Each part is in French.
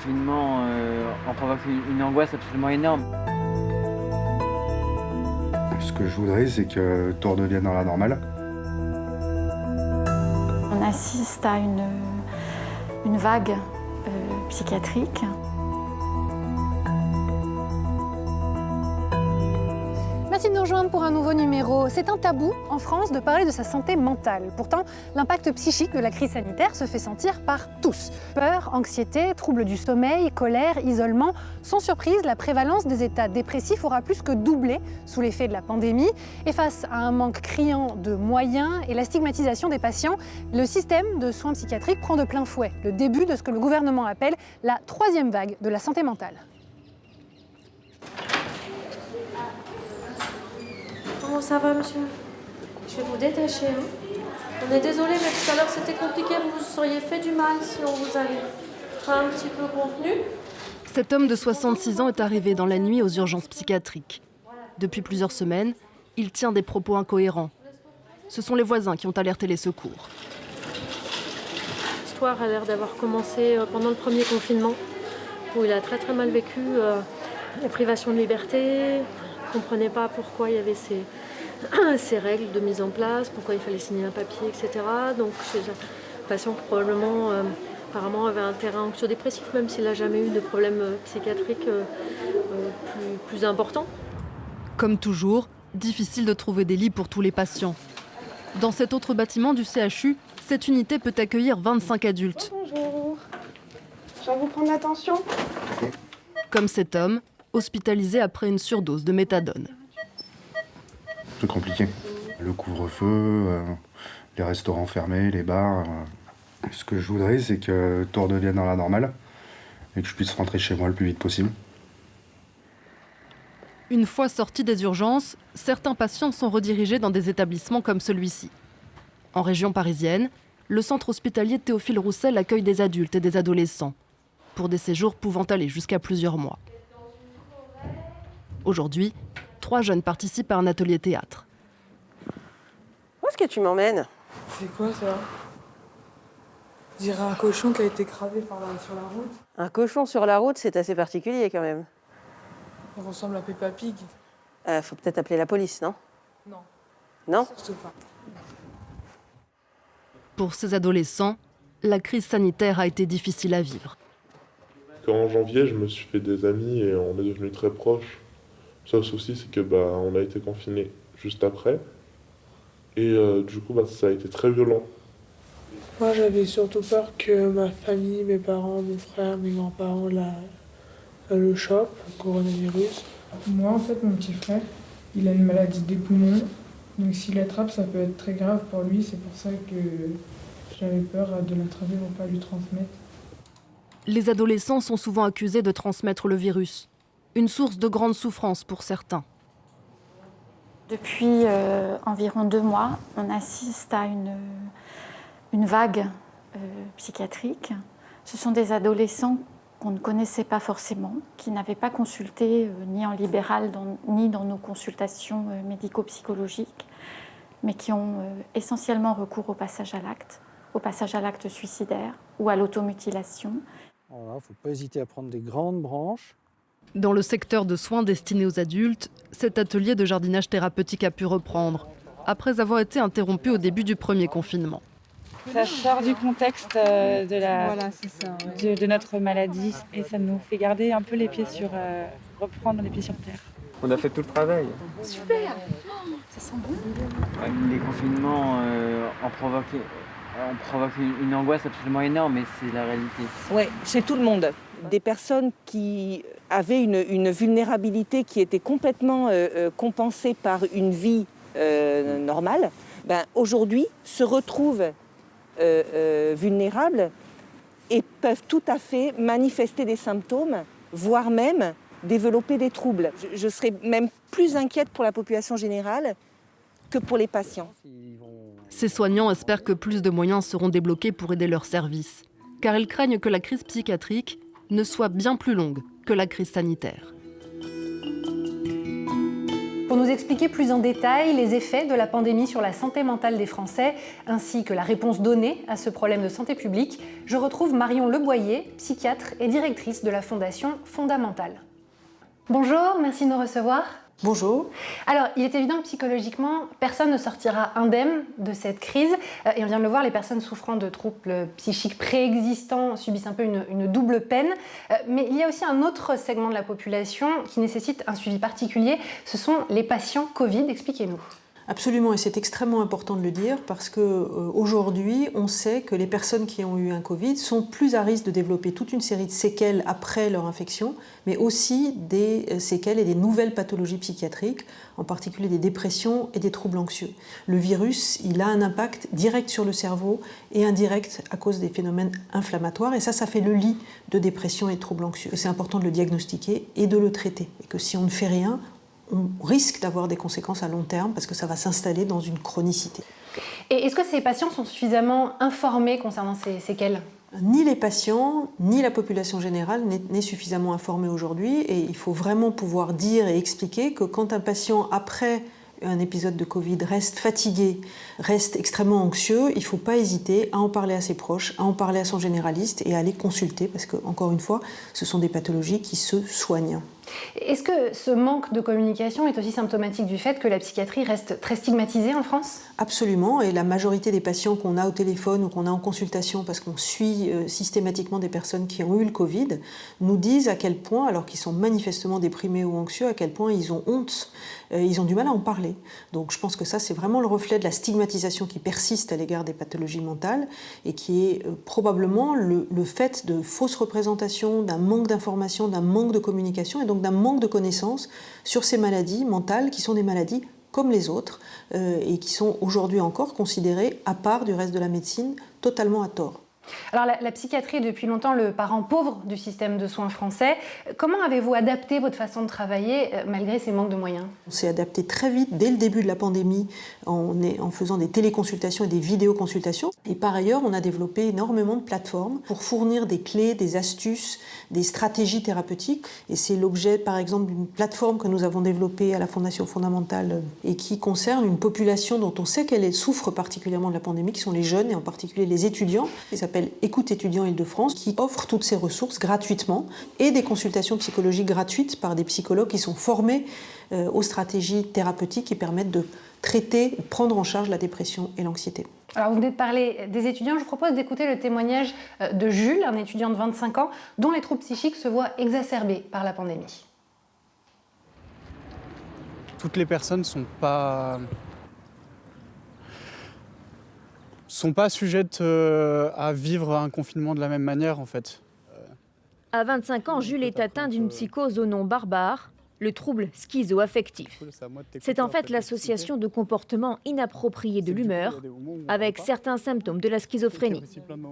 confinement en provoque une angoisse absolument énorme. Ce que je voudrais, c'est que tout redevienne dans la normale. On assiste à une vague psychiatrique. Merci de nous rejoindre pour un nouveau numéro. C'est un tabou en France de parler de sa santé mentale. Pourtant, l'impact psychique de la crise sanitaire se fait sentir par tous. Peur, anxiété, troubles du sommeil, colère, isolement. Sans surprise, la prévalence des états dépressifs aura plus que doublé sous l'effet de la pandémie. Et face à un manque criant de moyens et la stigmatisation des patients, le système de soins psychiatriques prend de plein fouet le début de ce que le gouvernement appelle la troisième vague de la santé mentale. Comment ça va, monsieur? Je vais vous détacher. On est désolé, mais tout à l'heure c'était compliqué. Vous vous seriez fait du mal si on vous avait pas un petit peu contenu. Cet homme de 66 ans est arrivé dans la nuit aux urgences psychiatriques. Depuis plusieurs semaines, il tient des propos incohérents. Ce sont les voisins qui ont alerté les secours. L'histoire a l'air d'avoir commencé pendant le premier confinement, où il a très mal vécu les privations de liberté. Il ne comprenait pas pourquoi il y avait ces règles de mise en place, pourquoi il fallait signer un papier, etc. Donc chez un patient qui probablement apparemment avait un terrain anxio-dépressif, même s'il n'a jamais eu de problème psychiatrique plus important. Comme toujours, difficile de trouver des lits pour tous les patients. Dans cet autre bâtiment du CHU, cette unité peut accueillir 25 adultes. Bonjour, je vais vous prendre l'attention. Comme cet homme, hospitalisé après une surdose de méthadone. C'est compliqué. Le couvre-feu, les restaurants fermés, les bars. Ce que je voudrais, c'est que tout redevienne dans la normale et que je puisse rentrer chez moi le plus vite possible. Une fois sortis des urgences, certains patients sont redirigés dans des établissements comme celui-ci. En région parisienne, le centre hospitalier Théophile Roussel accueille des adultes et des adolescents, pour des séjours pouvant aller jusqu'à plusieurs mois. Aujourd'hui, 3 jeunes participent à un atelier théâtre. Où est-ce que tu m'emmènes? C'est quoi ça? Je dirais un cochon qui a été cravé sur la route. Un cochon sur la route, c'est assez particulier quand même. Il ressemble à Peppa Pig. Faut peut-être appeler la police, non? Non. Non? Surtout pas. Pour ces adolescents, la crise sanitaire a été difficile à vivre. En janvier, je me suis fait des amis et on est devenus très proches. Seul souci, c'est que on a été confinés juste après. Et du coup, ça a été très violent. Moi, j'avais surtout peur que ma famille, mes parents, mon frère, mes grands-parents le chopent, le coronavirus. Moi, en fait, mon petit frère, il a une maladie des poumons. Donc s'il l'attrape, ça peut être très grave pour lui. C'est pour ça que j'avais peur de l'attraper pour ne pas lui transmettre. Les adolescents sont souvent accusés de transmettre le virus. Une source de grande souffrance pour certains. Depuis environ 2 mois, on assiste à une vague psychiatrique. Ce sont des adolescents qu'on ne connaissait pas forcément, qui n'avaient pas consulté ni en libéral ni dans nos consultations médico-psychologiques, mais qui ont essentiellement recours au passage à l'acte suicidaire ou à l'automutilation. Il ne faut pas hésiter à prendre des grandes branches. Dans le secteur de soins destinés aux adultes, cet atelier de jardinage thérapeutique a pu reprendre, après avoir été interrompu au début du premier confinement. Ça sort du contexte de notre maladie et ça nous fait garder un peu reprendre les pieds sur terre. On a fait tout le travail. Super! Ça sent bon. Les confinements en provoquent une angoisse absolument énorme, et c'est la réalité. Oui, chez tout le monde. Des personnes qui avaient une vulnérabilité qui était complètement compensée par une vie normale, aujourd'hui se retrouvent vulnérables et peuvent tout à fait manifester des symptômes, voire même développer des troubles. Je serais même plus inquiète pour la population générale que pour les patients. Ces soignants espèrent que plus de moyens seront débloqués pour aider leurs services, car ils craignent que la crise psychiatrique ne soit bien plus longue que la crise sanitaire. Pour nous expliquer plus en détail les effets de la pandémie sur la santé mentale des Français, ainsi que la réponse donnée à ce problème de santé publique, je retrouve Marion Leboyer, psychiatre et directrice de la Fondation Fondamentale. Bonjour, merci de nous recevoir. Bonjour. Alors, il est évident que psychologiquement, personne ne sortira indemne de cette crise. Et on vient de le voir, les personnes souffrant de troubles psychiques préexistants subissent un peu une double peine. Mais il y a aussi un autre segment de la population qui nécessite un suivi particulier. Ce sont les patients Covid. Expliquez-nous. Absolument, et c'est extrêmement important de le dire parce qu'aujourd'hui, on sait que les personnes qui ont eu un Covid sont plus à risque de développer toute une série de séquelles après leur infection, mais aussi des séquelles et des nouvelles pathologies psychiatriques, en particulier des dépressions et des troubles anxieux. Le virus, il a un impact direct sur le cerveau et indirect à cause des phénomènes inflammatoires, et ça fait le lit de dépression et de troubles anxieux. C'est important de le diagnostiquer et de le traiter, et que si on ne fait rien, on risque d'avoir des conséquences à long terme parce que ça va s'installer dans une chronicité. Et est-ce que ces patients sont suffisamment informés concernant ces séquelles ? Ni les patients, ni la population générale n'est suffisamment informée aujourd'hui, et il faut vraiment pouvoir dire et expliquer que quand un patient, après un épisode de Covid, reste fatigué, reste extrêmement anxieux, il ne faut pas hésiter à en parler à ses proches, à en parler à son généraliste et à aller consulter parce que, encore une fois, ce sont des pathologies qui se soignent. Est-ce que ce manque de communication est aussi symptomatique du fait que la psychiatrie reste très stigmatisée en France ? Absolument, et la majorité des patients qu'on a au téléphone ou qu'on a en consultation, parce qu'on suit systématiquement des personnes qui ont eu le Covid, nous disent à quel point, alors qu'ils sont manifestement déprimés ou anxieux, à quel point ils ont honte, ils ont du mal à en parler. Donc je pense que ça, c'est vraiment le reflet de la stigmatisation qui persiste à l'égard des pathologies mentales et qui est probablement le fait de fausses représentations, d'un manque d'information, d'un manque de communication et donc d'un manque de connaissances sur ces maladies mentales qui sont des maladies comme les autres et qui sont aujourd'hui encore considérées à part du reste de la médecine, totalement à tort. Alors la psychiatrie est depuis longtemps le parent pauvre du système de soins français. Comment avez-vous adapté votre façon de travailler malgré ces manques de moyens ? On s'est adapté très vite dès le début de la pandémie en faisant des téléconsultations et des vidéoconsultations. Et par ailleurs, on a développé énormément de plateformes pour fournir des clés, des astuces, des stratégies thérapeutiques. Et c'est l'objet, par exemple, d'une plateforme que nous avons développée à la Fondation Fondamentale et qui concerne une population dont on sait qu'elle souffre particulièrement de la pandémie, qui sont les jeunes et en particulier les étudiants. Il s'appelle Écoute étudiants Île-de-France, qui offre toutes ces ressources gratuitement et des consultations psychologiques gratuites par des psychologues qui sont formés aux stratégies thérapeutiques qui permettent de traiter, de prendre en charge la dépression et l'anxiété. Alors vous venez de parler des étudiants, je vous propose d'écouter le témoignage de Jules, un étudiant de 25 ans, dont les troubles psychiques se voient exacerbés par la pandémie. Toutes les personnes ne sont pas sujettes à vivre un confinement de la même manière en fait. À 25 ans, Jules est atteint d'une psychose au nom barbare, le trouble schizo-affectif. C'est en fait l'association de comportements inappropriés de l'humeur avec certains symptômes de la schizophrénie.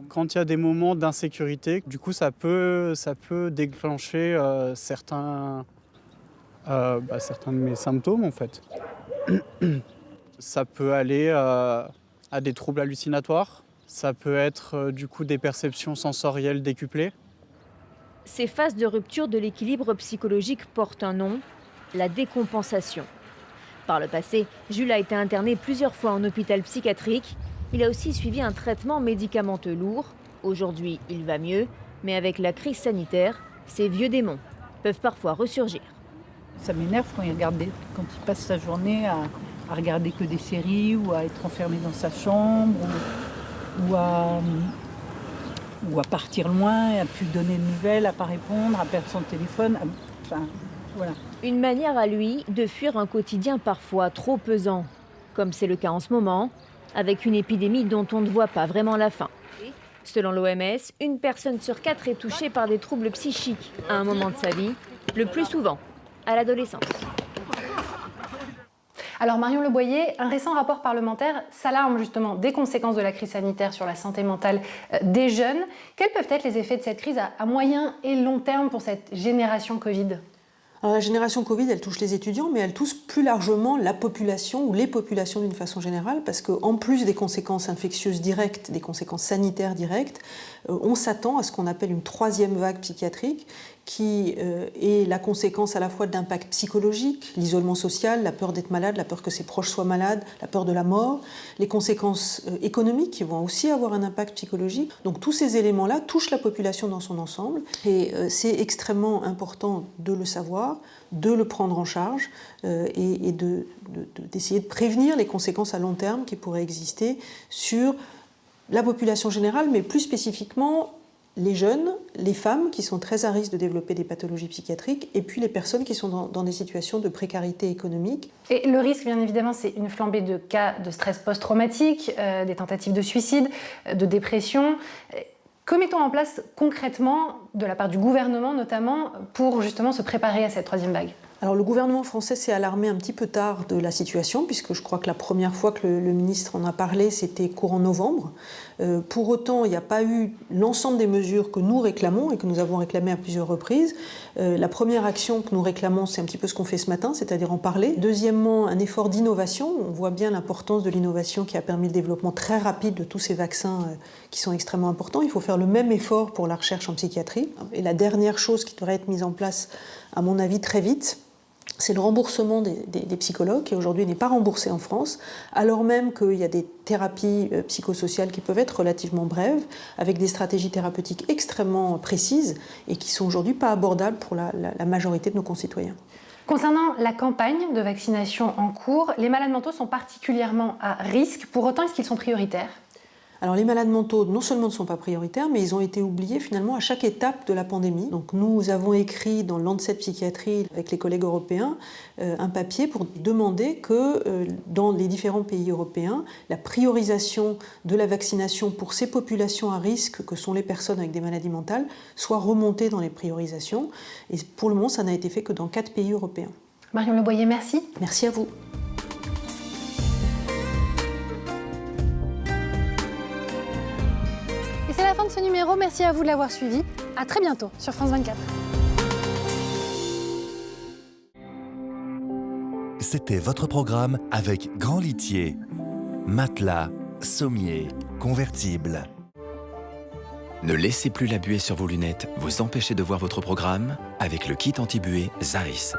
Quand il y a des moments d'insécurité, du coup ça peut déclencher certains de mes symptômes en fait. Ça peut aller à des troubles hallucinatoires, ça peut être du coup des perceptions sensorielles décuplées. Ces phases de rupture de l'équilibre psychologique portent un nom, la décompensation. Par le passé, Jules a été interné plusieurs fois en hôpital psychiatrique. Il a aussi suivi un traitement médicamenteux lourd. Aujourd'hui, il va mieux, mais avec la crise sanitaire, ces vieux démons peuvent parfois ressurgir. Ça m'énerve quand il passe sa journée à regarder que des séries ou à être enfermé dans sa chambre ou à partir loin, à ne plus donner de nouvelles, à ne pas répondre, à perdre son téléphone. Voilà. Une manière à lui de fuir un quotidien parfois trop pesant, comme c'est le cas en ce moment, avec une épidémie dont on ne voit pas vraiment la fin. Selon l'OMS, une personne sur 4 est touchée par des troubles psychiques à un moment de sa vie, le plus souvent à l'adolescence. Alors Marion Leboyer, un récent rapport parlementaire s'alarme justement des conséquences de la crise sanitaire sur la santé mentale des jeunes. Quels peuvent être les effets de cette crise à moyen et long terme pour cette génération Covid ? Alors, la génération Covid, elle touche les étudiants, mais elle touche plus largement la population ou les populations d'une façon générale, parce qu'en plus des conséquences infectieuses directes, des conséquences sanitaires directes, on s'attend à ce qu'on appelle une troisième vague psychiatrique qui est la conséquence à la fois de l'impact psychologique, l'isolement social, la peur d'être malade, la peur que ses proches soient malades, la peur de la mort, les conséquences économiques qui vont aussi avoir un impact psychologique. Donc tous ces éléments-là touchent la population dans son ensemble et c'est extrêmement important de le savoir, de le prendre en charge et d'essayer de prévenir les conséquences à long terme qui pourraient exister sur la population générale, mais plus spécifiquement les jeunes, les femmes qui sont très à risque de développer des pathologies psychiatriques, et puis les personnes qui sont dans des situations de précarité économique. Et le risque, bien évidemment, c'est une flambée de cas de stress post-traumatique, des tentatives de suicide, de dépression. Que mettons en place concrètement, de la part du gouvernement notamment, pour justement se préparer à cette troisième vague ? Alors le gouvernement français s'est alarmé un petit peu tard de la situation, puisque je crois que la première fois que le ministre en a parlé, c'était courant novembre. Pour autant, il n'y a pas eu l'ensemble des mesures que nous réclamons et que nous avons réclamées à plusieurs reprises. La première action que nous réclamons, c'est un petit peu ce qu'on fait ce matin, c'est-à-dire en parler. Deuxièmement, un effort d'innovation. On voit bien l'importance de l'innovation qui a permis le développement très rapide de tous ces vaccins qui sont extrêmement importants. Il faut faire le même effort pour la recherche en psychiatrie. Et la dernière chose qui devrait être mise en place, à mon avis, très vite, c'est le remboursement des psychologues, qui aujourd'hui n'est pas remboursé en France, alors même qu'il y a des thérapies psychosociales qui peuvent être relativement brèves, avec des stratégies thérapeutiques extrêmement précises et qui sont aujourd'hui pas abordables pour la majorité de nos concitoyens. Concernant la campagne de vaccination en cours, les malades mentaux sont particulièrement à risque. Pour autant, est-ce qu'ils sont prioritaires ? Alors les malades mentaux non seulement ne sont pas prioritaires, mais ils ont été oubliés finalement à chaque étape de la pandémie. Donc nous avons écrit dans Lancet Psychiatrie avec les collègues européens un papier pour demander que dans les différents pays européens, la priorisation de la vaccination pour ces populations à risque que sont les personnes avec des maladies mentales soit remontée dans les priorisations. Et pour le moment, ça n'a été fait que dans 4 pays européens. Marion Leboyer, merci. Merci à vous. Et c'est la fin de ce numéro, merci à vous de l'avoir suivi. À très bientôt sur France 24. C'était votre programme avec Grand Litier, matelas, sommier, convertible. Ne laissez plus la buée sur vos lunettes vous empêcher de voir votre programme avec le kit anti-buée Zeiss.